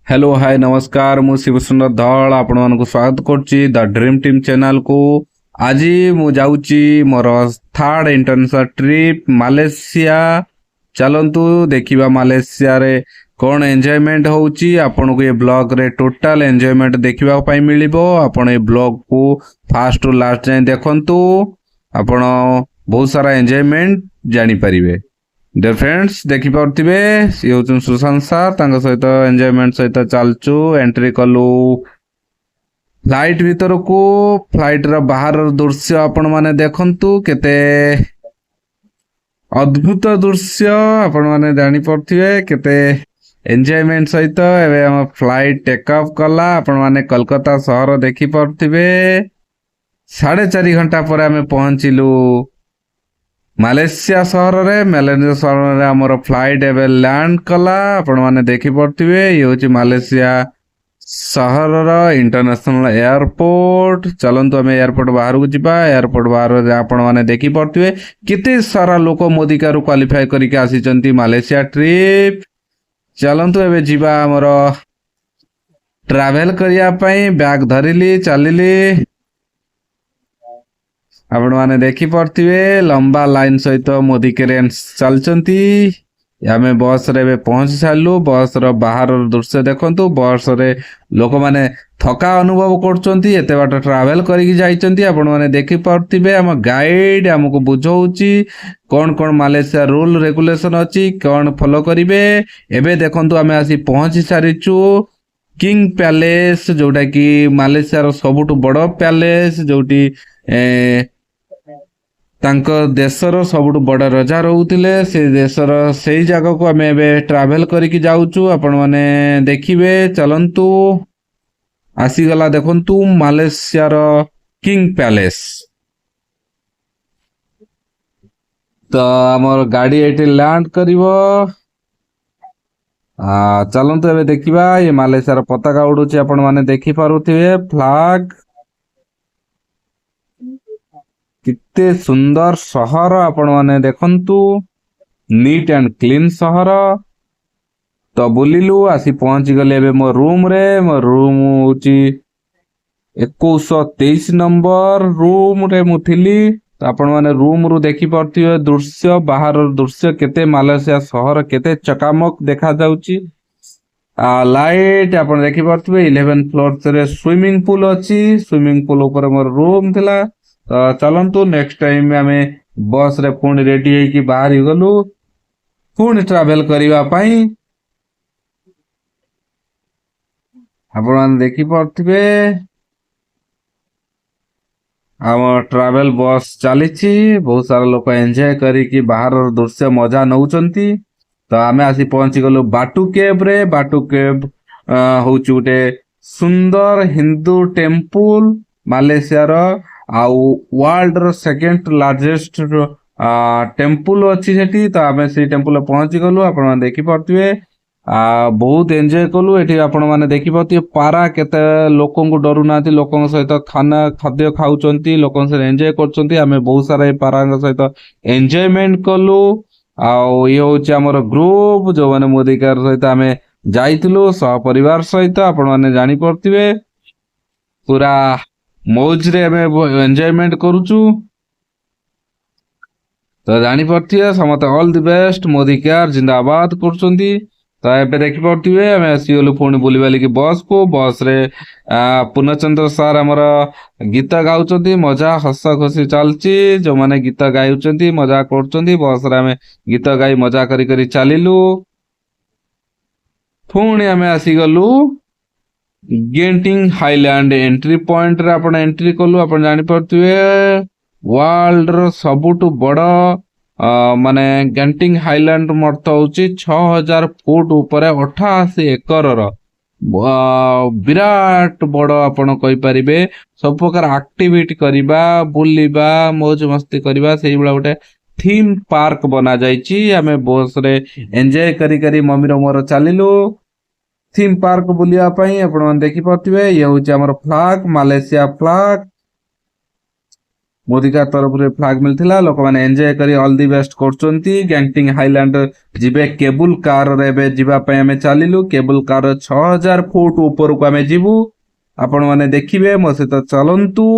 Hello hi नमस्कार मु शिवसुंदर धल आपण मानक स्वागत करछि द ड्रीम टीम चैनल को। आज मु जाउछि मोर थर्ड इंटरनेशनल ट्रिप मालेशिया। चलंतु देखिबा मालेशिया रे कौन एंजॉयमेंट होउछि। आपण को ये ब्लॉग रे टोटल एंजॉयमेंट देखिबा पाई मिलिबो। आपण ए ब्लॉग को फास्ट टू लास्ट जाय देखंतु। आपण बहुत सारा एंजॉयमेंट जानि परिबे। डियर फ्रेंड्स देखि पार्थिबे सी होचन सुशांत सार तांग सहित एंजॉयमेंट सहित चालचु एंट्री कलु फ्लाइट भीतर को। फ्लाइट रा बाहर दृश्य आपण माने देखंतु केते अद्भुत दृश्य आपण माने जानि पार्थिबे केते एंजॉयमेंट सहित एबे हम फ्लाइट टेक ऑफ कला। आपण माने कोलकाता शहर देखि पार्थिबे 4.5 घंटा पर हमें पहुंचिलु मालेशिया शहर रे। मालेशिया शहर रे हमर फ्लाइट एबे लैंड कला। आपण माने देखि पड़थिबे ये होची मालेशिया शहर रो इंटरनेशनल एयरपोर्ट। चलंतु हमें एयरपोर्ट बाहर को जिबा। एयरपोर्ट बाहर रे आपण माने देखि पड़थिबे किते सारा लोक मोदिका रो क्वालिफाई करिके आसी चंती मालेशिया ट्रिप। चलंतु एबे जिबा हमर ट्रैवल करिया पई बैग धरिली चलिली। आपण माने देखि पड़थिबे लंबा लाइन सहित मोदी क्रेन्स चलचंती। आमे बस रे पहुंच सालु। बस रो बाहर दृश्य देखंतु। बस रे लोक माने थका अनुभव करचंती एते बाट ट्रैवल करिक जाइचंती। आपण माने देखि पड़थिबे हम गाइड हमको बुझौची कोन कोन मालेशिया रूल रेगुलेशन अछि कोन फॉलो करिवे। एबे देखंतु आमे आसी पहुंच सारिचु किंग पैलेस जोटा कि मालेशिया रो सबुटु बड़ पैलेस जोटी तांको देशर सबुठु बड़ राजा रहउतिले से देशर सेही जगह को हमें एबे ट्रैवल करिक जाउछु। आपण माने देखिबे चलंतु आसी गला देखंतु मालेशिया रो किंग पैलेस। तो हमर गाड़ी एठी लैंड करिवो। चलंतु एबे देखिबा ये मालेशिया रो पताका उडुची। आपण माने देखि पारुथिबे फ्लैग किते सुंदर शहर आपण माने देखंतु नीट एंड क्लीन शहर। तो बुलिलु आसी पहुंची गले एबे मो रूम रे। मो रूम होची 2123 नंबर रूम रे मु थिली। तो आपण माने रूम रु देखि पड़थिबे दृश्य बाहर दृश्य केते मालेशिया शहर केते चकामक देखा जाउची। लाइट आपण देखि पड़थिबे 11 फ्लोर रे स्विमिंग पूल अछि। स्विमिंग पूल ऊपर मोर रूम थिला। तो चलंतु नेक्स्ट टाइम में हमें बस रे पुणी रेडी है कि बाहर ही गलु पुणी ट्रैवल करिवा पाई। आपण देखि पड़थिबे हम ट्रैवल बस चलीछि। बहुत सारा लोक एंजॉय करी कि बाहर दृश्य मजा नउचंती। तो आमे आसी पहुंची गलु बाटू केव रे। बाटू केव होउची उटे सुंदर हिंदू टेम्पल मालेशिया रो आउ वर्ल्ड रो सेकंड लार्जेस्ट टेम्पल अछि सेठी। तो आमे से टेम्पल पहुंची गलु। आपण माने देखि पड़थिबे बहुत एंजॉय कलु। एठी आपण माने देखि पड़थिबे पारा केते लोकन को डरु नाथि। लोकन सहित खाना खाद्य खाउचंती लोकन से एंजॉय करचंती। आमे बहुत सारा पारांग सहित एंजॉयमेंट कलु। आउ ये होची हमर ग्रुप जो माने मोदिकार सहित आमे जाइतिलु सह परिवार सहित। आपण माने जानि पड़थिबे पूरा मौज रे हमें एंजॉयमेंट करूचु। तो जानि पड़थिबे समते all the best Modi care जिंदाबाद करचंती। तो एबे देखि पड़थिबे हमें आसीगलु पुणी बुलिबाली की बस को। बस रे पूर्णचंद्र सार हमर गीत गाउचंती मजा हस खुशी चलची। जो माने गीत गाउचंती मजा करचंती बस रे हमें गीत गाई मजा करी करी चलिलु। पुणी हमें आसीगलु गेंटिंग हाईलैंड एंट्री पॉइंट रे आपण एंट्री कलु। आपण जानि पड़थिबे वर्ल्ड रो सबुटु बड़ माने गेंटिंग हाईलैंड मर्थ होची 6000 फुट ऊपर 88 एकर रो विराट बड़ आपण कहि परिबे। सब प्रकार एक्टिविटी करिबा बुलिबा मौज मस्ती करिबा सेही बळा गोटे थीम पार्क बना जाईची। हमें बस रे एंजॉय करी करी मम्मी रो मोर चलिलु थीम पार्क बुलिया पई। आपण देखि पड़थिबे ये होची हमर फ्लैग मालेशिया फ्लैग। ମୋଦିକା ତରଫରୁ ଫ୍ଲାଗ ମିଳିଥିଲା। ଲୋକମାନେ ଏନ୍ଜୟ କରି ଅଲ୍ ଦି ବେଷ୍ଟ କରୁଛନ୍ତି। ଗ୍ୟାଙ୍ଗଟିଂ ହାଇଲାଣ୍ଡ ଯିବେ କେବୁଲ କାରରେ ଏବେ ଯିବା ପାଇଁ ଆମେ ଚାଲିଲୁ। କେବୁଲ କାର 6000 ଫୁଟ ଉପରକୁ ଆମେ ଯିବୁ। ଆପଣ ମାନେ ଦେଖିବେ, ମୋ ସହିତ ଚାଲନ୍ତୁ।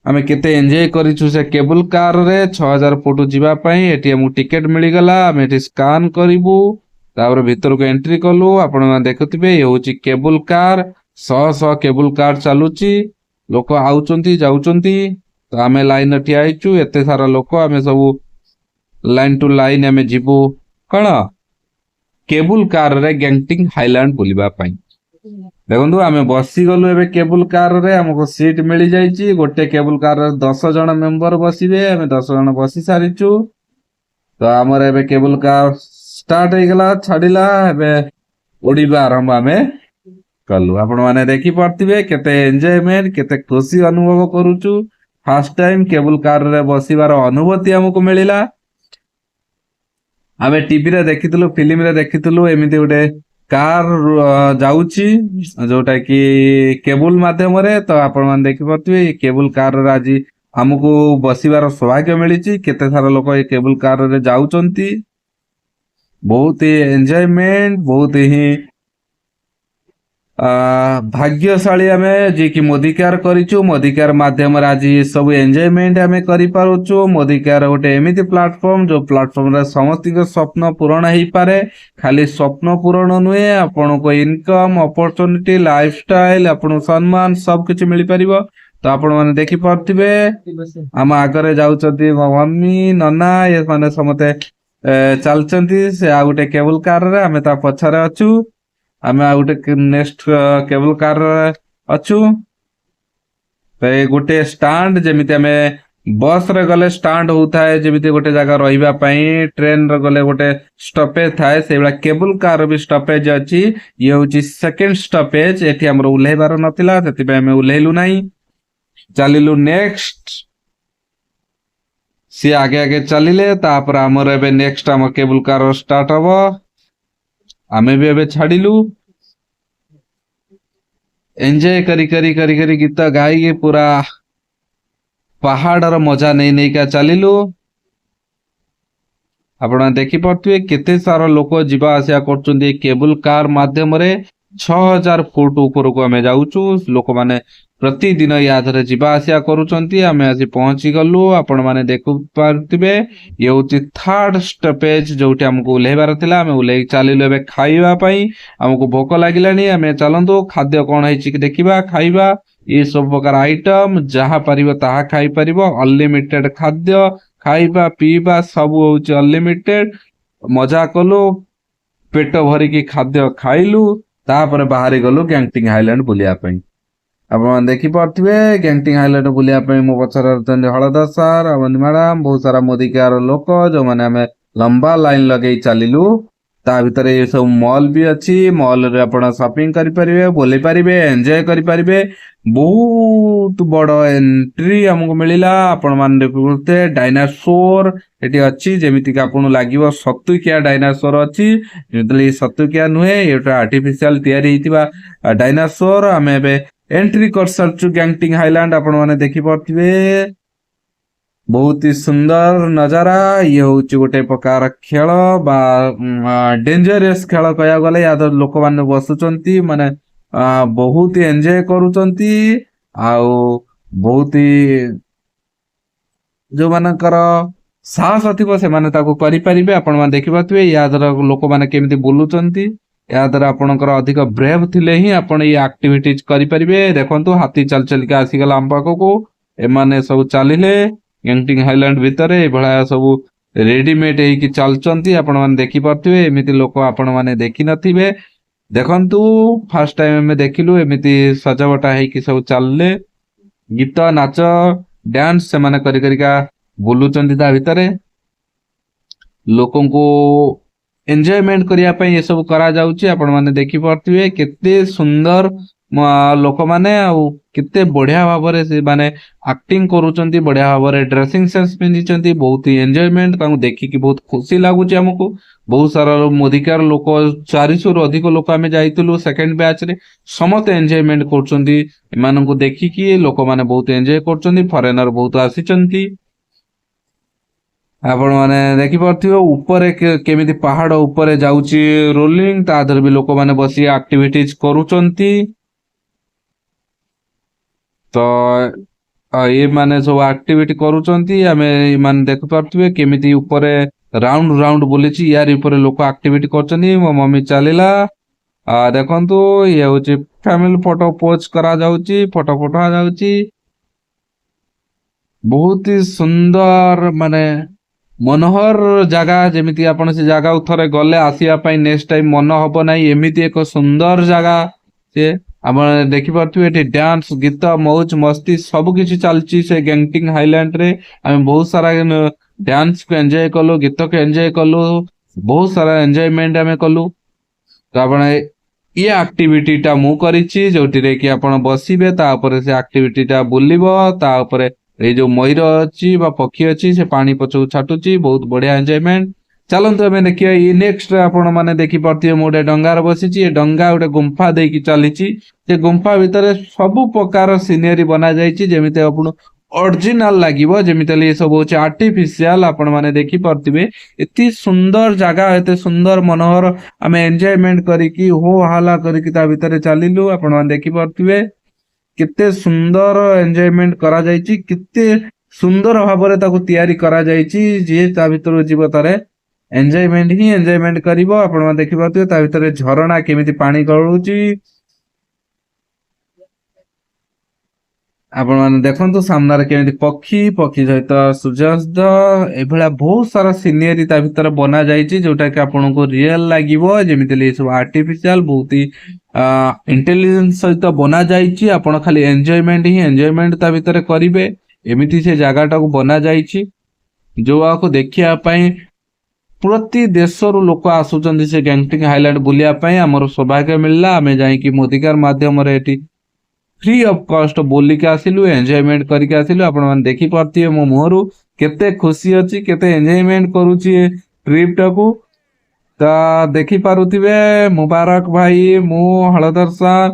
ଆମେ କେତେ ଏନ୍ଜୟ କରିଛୁ ସେ କେବୁଲ କାରରେ 6000 ଫୁଟ ଯିବା ପାଇଁ। ଏଠି ଆମକୁ ଟିକେଟ ମିଳିଗଲା। ଆମେ ଏଠି ସ୍କାନ କରିବୁ, ତାପରେ ଭିତରକୁ ଏଣ୍ଟ୍ରି କଲୁ। ଆପଣ ମାନେ ଦେଖୁଥିବେ ଇଏ ହଉଛି କେବୁଲ କାର। ଶହ ଶହ କେବୁଲ କାର ଚାଲୁଛି, ଲୋକ ଆଉଛନ୍ତି ଯାଉଛନ୍ତି। ତ ଆମେ ଲାଇନରେ ଠିଆ ହେଇଛୁ, ଏତେ ସାରା ଲୋକ, ଆମେ ସବୁ ଲାଇନ ଟୁ ଲାଇନ ଆମେ ଯିବୁ କଣ କେବୁଲ କାରରେ ଗ୍ୟାଙ୍ଗଟିଂ ହାଇଲାଣ୍ଡ ବୁଲିବା ପାଇଁ। ଦେଖନ୍ତୁ ଆମେ ବସିଗଲୁ ଏବେ କେବୁଲ କାରରେ, ଆମକୁ ସିଟ୍ ମିଳିଯାଇଛି। ଗୋଟେ କେବୁଲ କାରରେ 10 ଜଣ ମେମ୍ବର ବସିବେ, ଆମେ 10 ଜଣ ବସି ସାରିଛୁ। ତ ଆମର ଏବେ କେବୁଲ କାର ଷ୍ଟାର୍ଟ ହେଇଗଲା, ଛାଡିଲା। ଏବେ ଉଡିବା ଆରମ୍ଭ ଆମେ କଲୁ। ଆପଣ ମାନେ ଦେଖିପାରୁଥିବେ କେତେ ଏନ୍ଜୟମେଣ୍ଟ, କେତେ ଖୁସି ଅନୁଭବ କରୁଛୁ। ଫାର୍ଷ୍ଟ ଟାଇମ କେବୁଲ କାରରେ ବସିବାର ଅନୁଭୂତି ଆମକୁ ମିଳିଲା। ଆମେ ଟିଭିରେ ଦେଖିଥିଲୁ, ଫିଲ୍ମରେ ଦେଖିଥିଲୁ ଏମିତି ଗୋଟେ କାର ଯାଉଛି ଯୋଉଟା କି କେବୁଲ ମାଧ୍ୟମରେ। ତ ଆପଣ ମାନେ ଦେଖିପାରୁଥିବେ ଏଇ କେବୁଲ କାରରେ ଆଜି ଆମକୁ ବସିବାର ସୌଭାଗ୍ୟ ମିଳିଛି। କେତେ ସାରା ଲୋକ ଏଇ କେବୁଲ କାରରେ ଯାଉଛନ୍ତି। ବହୁତ ହି ଏନ୍ଜୟମେଣ୍ଟ, ବହୁତ ହିଁ ଭାଗ୍ୟଶାଳୀ ଆମେ ଯିଏକି ମୋଦିକାର କରିଛୁ। ମୋଦିକାର ମାଧ୍ୟମରେ ଆଜି ସବୁ ଏନ୍ଜୟମେଣ୍ଟ ଆମେ କରିପାରୁଛୁ। ମୋଦିକାର ଗୋଟେ ଏମିତି ପ୍ଲାଟଫର୍ମ ଯୋଉ ପ୍ଲାଟଫର୍ମରେ ସମସ୍ତଙ୍କ ସ୍ୱପ୍ନ ପୂରଣ ହେଇପାରେ। ଖାଲି ସ୍ୱପ୍ନ ପୂରଣ ନୁହେଁ, ଆପଣଙ୍କ ଇନକମ୍, ଅପରଚୁନିଟି, ଲାଇଫଷ୍ଟାଇଲ, ଆପଣଙ୍କୁ ସମ୍ମାନ ସବୁ କିଛି ମିଳିପାରିବ। ତ ଆପଣ ମାନେ ଦେଖିପାରୁଥିବେ ଆମ ଆଗରେ ଯାଉଛନ୍ତି ମୋ ମମି, ନନା, ଏମାନେ ସମସ୍ତେ ଚାଲିଛନ୍ତି ସେ ଆଉ ଗୋଟେ କେବୁଲ କାରରେ। ଆମେ ତା ପଛରେ ଅଛୁ। ଆମେ ଆଉ ଗୋଟେ ନେକ୍ସଟ କେବୁଲ କାରରେ ଅଛୁ। ତ ଏ ଗୋଟେ ଷ୍ଟାଣ୍ଡ, ଯେମିତି ଆମେ ବସ ରେ ଗଲେ ଷ୍ଟାଣ୍ଡ ହଉଥାଏ, ଯେମିତି ଗୋଟେ ଜାଗା ରହିବା ପାଇଁ, ଟ୍ରେନରେ ଗଲେ ଗୋଟେ ଷ୍ଟପେଜ ଥାଏ, ସେଇଭଳିଆ କେବୁଲ କାର ବି ଷ୍ଟପେଜ ଅଛି। ଇଏ ହଉଛି ସେକେଣ୍ଡ ଷ୍ଟପେଜ। ଏଠି ଆମର ଓହ୍ଲେଇବାର ନଥିଲା, ସେଥିପାଇଁ ଆମେ ଓହ୍ଲେଇଲୁ ନାହିଁ, ଚାଲିଲୁ ନେକ୍ସଟ। ସିଏ ଆଗେ ଆଗେ ଚାଲିଲେ, ତାପରେ ଆମର ଏବେ ନେକ୍ସଟ ଆମ କେବୁଲ କାର ଷ୍ଟାର୍ଟ ହବ। ଆମେ ବି ଏବେ ଛାଡିଲୁ। ଏନ୍ଜୟ କରି କରି କରି କରି ଗୀତ ଗାଇକି ପୁରା ପାହାଡର ମଜା ନେଇ ନେଇକା ଚାଲିଲୁ। ଆପଣ ଦେଖିପାରୁଥିବେ କେତେ ସାରା ଲୋକ ଯିବା ଆସିବା କରୁଛନ୍ତି କେବୁଲ କାର ମାଧ୍ୟମରେ। 6000 ଫୁଟ ଉପରକୁ ଆମେ ଯାଉଛୁ। ଲୋକମାନେ ପ୍ରତିଦିନ ୟା ଧରେ ଯିବା ଆସିବା କରୁଛନ୍ତି। ଆମେ ଆଜି ପହଞ୍ଚି ଗଲୁ। ଆପଣ ମାନେ ଦେଖିପାରୁଥିବେ ଇଏ ହଉଛି ଥାର୍ଡ ଷ୍ଟପେଜ, ଯୋଉଠି ଆମକୁ ଓହ୍ଲେଇବାର ଥିଲା। ଆମେ ଓହ୍ଲେଇ ଚାଲିଲୁ ଏବେ ଖାଇବା ପାଇଁ। ଆମକୁ ଭୋକ ଲାଗିଲାଣି, ଆମେ ଚାଲନ୍ତୁ ଖାଦ୍ୟ କଣ ହେଇଛି କି ଦେଖିବା, ଖାଇବା। ଏ ସବୁ ପ୍ରକାର ଆଇଟମ ଯାହା ପାରିବ ତାହା ଖାଇପାରିବ। ଅନଲିମିଟେଡ ଖାଦ୍ୟ, ଖାଇବା ପିଇବା ସବୁ ହଉଛି ଅନଲିମିଟେଡ। ମଜା କଲୁ, ପେଟ ଭରିକି ଖାଦ୍ୟ ଖାଇଲୁ। ତାପରେ ବାହାରି ଗଲୁ ଗ୍ୟାଙ୍ଗଟିଂ ହାଇଲାଣ୍ଡ ବୁଲିବା ପାଇଁ। ଆପଣ ଦେଖିପାରୁଥିବେ ଗ୍ୟାଙ୍ଗଟିଂ ହାଇଲାଣ୍ଡ ବୁଲିବା ପାଇଁ ମୋ ପଛରେ ଅଛନ୍ତି ହଳଦର ସାର୍, ଅବନୀ ମ୍ୟାଡାମ, ବହୁତ ସାରା ମୋଦିକାର ଲୋକ, ଯୋଉମାନେ ଆମେ ଲମ୍ବା ଲାଇନ ଲଗେଇ ଚାଲିଲୁ। ତା ଭିତରେ ଏ ସବୁ ମଲ୍ ବି ଅଛି। ମଲରେ ଆପଣ ସପିଂ କରିପାରିବେ, ବୁଲି ପାରିବେ, ଏନ୍ଜୟ କରିପାରିବେ। ବହୁତ ବଡ ଏଣ୍ଟ୍ରି ଆମକୁ ମିଳିଲା। ଆପଣ ମାନେ ଦେଖୁଥିବେ ଡାଇନାସୋର ଏଠି ଅଛି, ଯେମିତି କି ଆପଣଙ୍କୁ ଲାଗିବ ସତୁକିଆ ଡାଇନାସୋର ଅଛି। ଯେତେବେଳେ ସତୁକିଆ ନୁହେଁ, ଏଟା ଆର୍ଟିଫିସିଆଲ ତିଆରି ହେଇଥିବା ଡାଇନାସୋର। ଆମେ ଏବେ ଏଣ୍ଟ୍ରି କରିସାରିଛୁ ଗ୍ୟାଙ୍ଗଟିଂ ହାଇଲାଣ୍ଡ। ଆପଣ ମାନେ ଦେଖିପାରୁଥିବେ ବହୁତ ହି ସୁନ୍ଦର ନଜାରା। ଇଏ ହଉଛି ଗୋଟେ ପ୍ରକାର ଖେଳ ବା ଡେଞ୍ଜରିୟସ ଖେଳ କହିବାକୁ ଗଲେ। ୟା ଲୋକମାନେ ବସୁଛନ୍ତି, ମାନେ ବହୁତ ଏନ୍ଜୟ କରୁଛନ୍ତି। ଆଉ ବହୁତ ହି ଯୋଉମାନଙ୍କର ସାହସ ଥିବ ସେମାନେ ତାକୁ କରିପାରିବେ। ଆପଣ ମାନେ ଦେଖିପାରୁଥିବେ ୟା ଦ୍ୱାରା ଲୋକମାନେ କେମିତି ବୁଲୁଛନ୍ତି। ଏହା ଦ୍ୱାରା ଆପଣଙ୍କର ଅଧିକ ବ୍ରେଭ ଥିଲେ ହିଁ ଆପଣ ଏଇ ଆକ୍ଟିଭିଟିଜ କରିପାରିବେ। ଦେଖନ୍ତୁ ହାତୀ ଚାଲି ଚାଲିକା ଆସିଗଲା ଆମ ପାଖକୁ। ଏମାନେ ସବୁ ଚାଲିଲେ ଗ୍ୟାଙ୍ଗଟିଂ ହାଇଲାଣ୍ଡ ଭିତରେ। ଏଭଳିଆ ସବୁ ରେଡିମେଡ ହେଇକି ଚାଲୁଛନ୍ତି। ଆପଣ ମାନେ ଦେଖିପାରୁଥିବେ, ଏମିତି ଲୋକ ଆପଣ ମାନେ ଦେଖିନଥିବେ। ଦେଖନ୍ତୁ ଫାର୍ଷ୍ଟ ଟାଇମ ଆମେ ଦେଖିଲୁ ଏମିତି ସଜବଟା ହେଇକି ସବୁ ଚାଲିଲେ। ଗୀତ, ନାଚ, ଡ୍ୟାନ୍ସ ସେମାନେ କରି କରିକା ବୁଲୁଛନ୍ତି ତା ଭିତରେ। ଲୋକଙ୍କୁ ଏନ୍ଜୟମେଣ୍ଟ କରିବା ପାଇଁ ଏସବୁ କରାଯାଉଛି। ଆପଣ ମାନେ ଦେଖିପାରୁଥିବେ କେତେ ସୁନ୍ଦର ଲୋକମାନେ ଆଉ କେତେ ବଢିଆ ଭାବରେ ସେ ମାନେ ଆକ୍ଟିଂ କରୁଛନ୍ତି, ବଢିଆ ଭାବରେ ଡ୍ରେସିଂ ସେନ୍ସ ପିନ୍ଧିଛନ୍ତି, ବହୁତ ଏନ୍ଜୟମେଣ୍ଟ ତାଙ୍କୁ ଦେଖିକି ବହୁତ ଖୁସି ଲାଗୁଛି ଆମକୁ। ବହୁତ ସାରା ମୋଦିକାର ଲୋକ 400ରୁ ଅଧିକ ଲୋକ ଆମେ ଯାଇଥିଲୁ ସେକେଣ୍ଡ ବ୍ୟାଚ୍ ରେ, ସମସ୍ତେ ଏନ୍ଜୟମେଣ୍ଟ କରୁଛନ୍ତି। ଏମାନଙ୍କୁ ଦେଖିକି ଲୋକମାନେ ବହୁତ ଏନ୍ଜୟ କରୁଛନ୍ତି, ଫରେନର ବହୁତ ଆସିଛନ୍ତି। ଆପଣ ମାନେ ଦେଖିପାରୁଥିବେ ଉପରେ କେମିତି ପାହାଡ ଉପରେ ଯାଉଛି ରୋଲିଂ, ତା ଦେହରେ ବି ଲୋକମାନେ ବସି ଆକ୍ଟିଭିଟିଜ କରୁଛନ୍ତି। ତ ଇଏ ମାନେ ସବୁ ଆକ୍ଟିଭିଟି କରୁଛନ୍ତି, ଆମେ ମାନେ ଦେଖିପାରୁଥିବେ କେମିତି ଉପରେ ରାଉଣ୍ଡ ରାଉଣ୍ଡ ବୁଲିଛି, ୟାର ଉପରେ ଲୋକ ଆକ୍ଟିଭିଟି କରୁଛନ୍ତି। ମୋ ମମି ଚାଲିଲା, ଦେଖନ୍ତୁ ଇଏ ହଉଛି ଫ୍ୟାମିଲି ଫଟୋ ପୋଜ କରାଯାଉଛି, ଫଟୋ ଯାଉଛି। ବହୁତ ହି ସୁନ୍ଦର ମାନେ ମନୋହର ଜାଗା, ଯେମିତି ଆପଣ ସେ ଜାଗାକୁ ଥରେ ଗଲେ ଆସିବା ପାଇଁ ନେକ୍ସଟ ଟାଇମ ମନ ହବ ନାହିଁ, ଏମିତି ଏକ ସୁନ୍ଦର ଜାଗା ସେ। ଆପଣ ଦେଖିପାରୁଥିବେ ଏଠି ଡ୍ୟାନ୍ସ, ଗୀତ, ମୌଜ ମସ୍ତି ସବୁ କିଛି ଚାଲିଛି ସେ ଗ୍ୟାଙ୍ଗଟିଙ୍ଗ ହାଇଲାଣ୍ଡ ରେ। ଆମେ ବହୁତ ସାରା ଡ୍ୟାନ୍ସ କୁ ଏନ୍ଜୟ କଲୁ, ଗୀତକୁ ଏନ୍ଜୟ କଲୁ, ବହୁତ ସାରା ଏନ୍ଜୟମେଣ୍ଟ ଆମେ କଲୁ। ତ ଆପଣ ଇଏ ଆକ୍ଟିଭିଟି ଟା ମୁଁ କରିଛି, ଯୋଉଥିରେ କି ଆପଣ ବସିବେ, ତାପରେ ସେ ଆକ୍ଟିଭିଟି ଟା ବୁଲିବ, ତା ଉପରେ ଏଇ ଯୋଉ ମୟୂର ଅଛି ବା ପକ୍ଷୀ ଅଛି ସେ ପାଣି ପଛକୁ ଛାଟୁଛି, ବହୁତ ବଢିଆ ଏନ୍ଜୟମେଣ୍ଟ। ଚାଲନ୍ତୁ ଆମେ ଦେଖିବା ଇ ନେକ୍ସଟ ଆପଣ ମାନେ ଦେଖିପାରୁଥିବେ ମୁଁ ଗୋଟେ ଡଙ୍ଗାରେ ବସିଛି, ଏ ଡଙ୍ଗା ଗୋଟେ ଗୁମ୍ଫା ଦେଇକି ଚାଲିଛି। ସେ ଗୁମ୍ଫା ଭିତରେ ସବୁ ପ୍ରକାର ସିନେରୀ ବନା ଯାଇଛି, ଯେମିତି ଆପଣ ଅରିଜିନାଲ ଲାଗିବ, ଯେମିତି ହେଲେ ଏ ସବୁ ହଉଛି ଆର୍ଟିଫିସିଆଲ। ଆପଣ ମାନେ ଦେଖିପାରୁଥିବେ ଏତେ ସୁନ୍ଦର ଜାଗା, ଏତେ ସୁନ୍ଦର ମନୋହର, ଆମେ ଏନ୍ଜୟମେଣ୍ଟ କରିକି ହୋ ହାଲା କରିକି ତା ଭିତରେ ଚାଲିଲୁ। ଆପଣ ମାନେ ଦେଖିପାରୁଥିବେ କେତେ ସୁନ୍ଦର ଏନ୍ଜୟମେଣ୍ଟ କରାଯାଇଛି, କେତେ ସୁନ୍ଦର ଭାବରେ ତାକୁ ତିଆରି କରାଯାଇଛି। ଯିଏ ତା ଭିତରକୁ ଯିବ ତାରେ ଏନ୍ଜୟମେଣ୍ଟ ହିଁ ଏନ୍ଜୟମେଣ୍ଟ କରିବ। ଆପଣ ମାନେ ଦେଖିପାରୁଥିବେ ତା ଭିତରେ ଝରଣା କେମିତି ପାଣି ଗଳୁଛି। ଆପଣ ମାନେ ଦେଖନ୍ତୁ ସାମ୍ନାରେ କେମିତି ପକ୍ଷୀ ସହିତ ସୂର୍ଯ୍ୟାସ୍ତ, ଏଭଳିଆ ବହୁତ ସାରା ସିନେରୀ ତା ଭିତରେ ବନା ଯାଇଛି, ଯୋଉଟା କି ଆପଣଙ୍କୁ ରିଏଲ ଲାଗିବ, ଯେମିତି ଏ ସବୁ ଆର୍ଟିଫିସିଆଲ ବହୁତ ହି ଇଣ୍ଟେଲିଜେନ୍ସ ସହିତ ବନା ଯାଇଛି। ଆପଣ ଖାଲି ଏନ୍ଜୟମେଣ୍ଟ ହିଁ ଏନ୍ଜୟମେଣ୍ଟ ତା ଭିତରେ କରିବେ, ଏମିତି ସେ ଜାଗାଟାକୁ ବନା ଯାଇଛି, ଯୋଉଆକୁ ଦେଖିବା ପାଇଁ ପ୍ରତି ଦେଶରୁ ଲୋକ ଆସୁଛନ୍ତି ସେ ଗ୍ୟାଙ୍ଗଟିଙ୍ଗ ହାଇଲାଣ୍ଡ ବୁଲିବା ପାଇଁ। ଆମର ସୌଭାଗ୍ୟ ମିଳିଲା, ଆମେ ଯାଇକି ମୋଦିକାର ମାଧ୍ୟମରେ ଏଠି ଫ୍ରି ଅଫ କଷ୍ଟ ବୁଲିକି ଆସିଲୁ, ଏନ୍ଜୟମେଣ୍ଟ କରିକି ଆସିଲୁ। ଆପଣ ମାନେ ଦେଖିପାରୁଥିବେ ମୋ ମୁହଁରୁ କେତେ ଖୁସି ଅଛି, କେତେ ଏନ୍ଜୟମେଣ୍ଟ କରୁଛି ଏ ଟ୍ରିପ ଟାକୁ। ତ ଦେଖିପାରୁଥିବେ ମୁବାରକ ଭାଇ, ମୁଁ ହଳଦର ସାର୍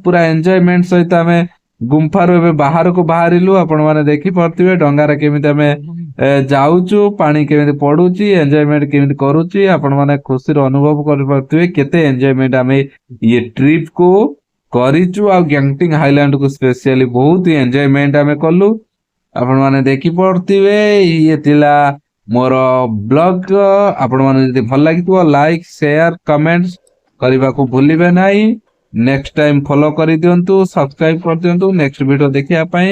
ପୁରା ଏନ୍ଜୟମେଣ୍ଟ ସହିତ ଆମେ ଗୁମ୍ଫାରୁ ଏବେ ବାହାରକୁ ବାହାରିଲୁ। ଆପଣ ମାନେ ଦେଖିପାରୁଥିବେ ଡଙ୍ଗାରେ କେମିତି ଆମେ ଯାଉଛୁ, ପାଣି କେମିତି ପଡୁଛି, ଏନ୍ଜୟମେଣ୍ଟ କେମିତି କରୁଛି। ଆପଣ ମାନେ ଖୁସିର ଅନୁଭବ କରିପାରୁଥିବେ କେତେ ଏନ୍ଜୟମେଣ୍ଟ ଆମେ ଇଏ ଟ୍ରିପ କୁ କରିଛୁ, ଆଉ ଗ୍ୟାଙ୍ଗଟିଙ୍ଗ ହାଇଲାଣ୍ଡ କୁ ସ୍ପେସିଆଲି ବହୁତ ହି ଏନ୍ଜୟମେଣ୍ଟ ଆମେ କଲୁ। ଆପଣ ମାନେ ଦେଖିପାରୁଥିବେ ଇଏ ଥିଲା ମୋର ବ୍ଲଗ। ଆପଣ ମାନେ ଯଦି ଭଲ ଲାଗିଥିବ ଲାଇକ୍ ସେୟାର କମେଣ୍ଟ କରିବାକୁ ଭୁଲିବେ ନାହିଁ। ନେକ୍ସଟ ଟାଇମ ଫଲୋ କରିଦିଅନ୍ତୁ, ସବସ୍କ୍ରାଇବ କରିଦିଅନ୍ତୁ ନେକ୍ସଟ ଭିଡିଓ ଦେଖିବା ପାଇଁ।